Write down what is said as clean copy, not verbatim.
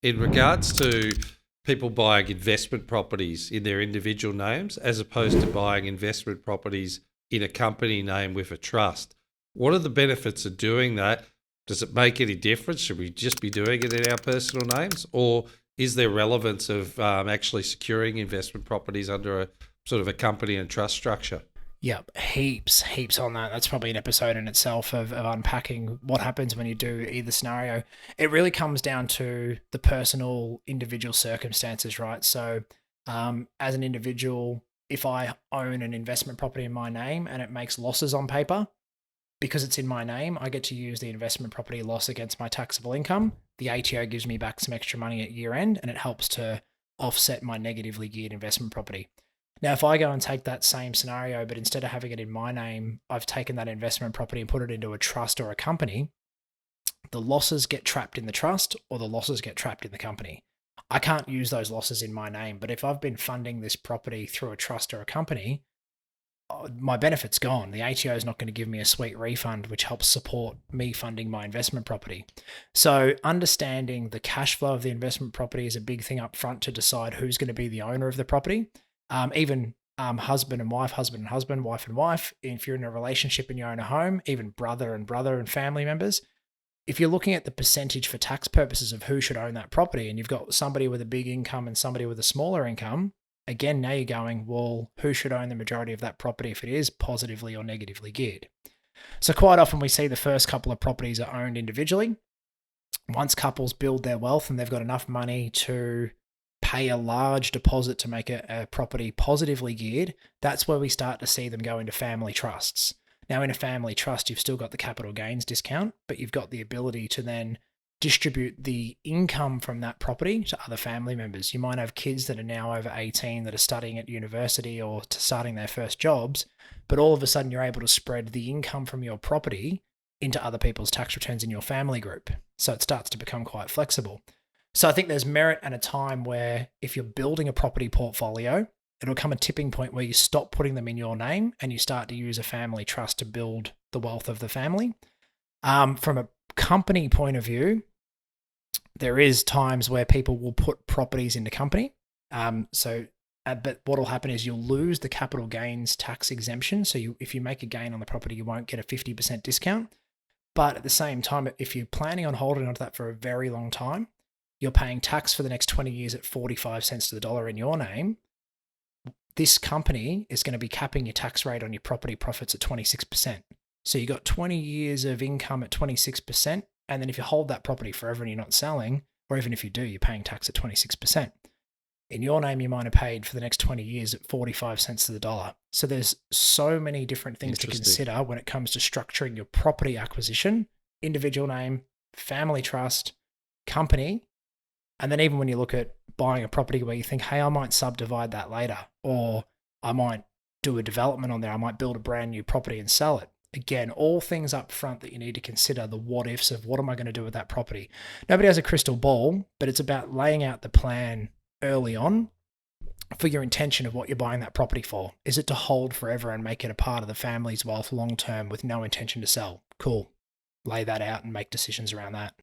in regards to people buying investment properties in their individual names as opposed to buying investment properties in a company name with a trust. What are the benefits of doing that? Does it make any difference? Should we just be doing it in our personal names, or is there relevance of actually securing investment properties under a sort of a company and trust structure? Yep, heaps on that. That's probably an episode in itself of unpacking what happens when you do either scenario. It really comes down to the personal, individual circumstances, right? So, as an individual, if I own an investment property in my name and it makes losses on paper, because it's in my name, I get to use the investment property loss against my taxable income. The ATO gives me back some extra money at year end and it helps to offset my negatively geared investment property. Now, if I go and take that same scenario, but instead of having it in my name, I've taken that investment property and put it into a trust or a company, the losses get trapped in the trust or the losses get trapped in the company. I can't use those losses in my name, but if I've been funding this property through a trust or a company, my benefit's gone. The ATO is not going to give me a sweet refund, which helps support me funding my investment property. So understanding the cash flow of the investment property is a big thing up front to decide who's going to be the owner of the property. Even husband and wife, husband and husband, wife and wife. If you're in a relationship and you own a home, even brother and family members. If you're looking at the percentage for tax purposes of who should own that property, and you've got somebody with a big income and somebody with a smaller income, again, now you're going, well, who should own the majority of that property if it is positively or negatively geared? So quite often we see the first couple of properties are owned individually. Once couples build their wealth and they've got enough money to pay a large deposit to make a property positively geared, that's where we start to see them go into family trusts. Now, in a family trust, you've still got the capital gains discount, but you've got the ability to then distribute the income from that property to other family members. You might have kids that are now over 18 that are studying at university or starting their first jobs, but all of a sudden you're able to spread the income from your property into other people's tax returns in your family group. So it starts to become quite flexible. So I think there's merit and a time where if you're building a property portfolio, it'll come a tipping point where you stop putting them in your name and you start to use a family trust to build the wealth of the family. From a company point of view, there is times where people will put properties into company. But what will happen is you'll lose the capital gains tax exemption. So if you make a gain on the property, you won't get a 50% discount. But at the same time, if you're planning on holding onto that for a very long time, you're paying tax for the next 20 years at 45 cents to the dollar in your name. This company is going to be capping your tax rate on your property profits at 26%. So you got 20 years of income at 26%. And then if you hold that property forever and you're not selling, or even if you do, you're paying tax at 26%. In your name, you might have paid for the next 20 years at 45 cents to the dollar. So there's so many different things to consider when it comes to structuring your property acquisition: individual name, family trust, company. And then even when you look at buying a property where you think, hey, I might subdivide that later, or I might do a development on there, I might build a brand new property and sell it. Again, all things up front that you need to consider, the what ifs of what am I going to do with that property. Nobody has a crystal ball, but it's about laying out the plan early on for your intention of what you're buying that property for. Is it to hold forever and make it a part of the family's wealth long term with no intention to sell? Cool. Lay that out and make decisions around that.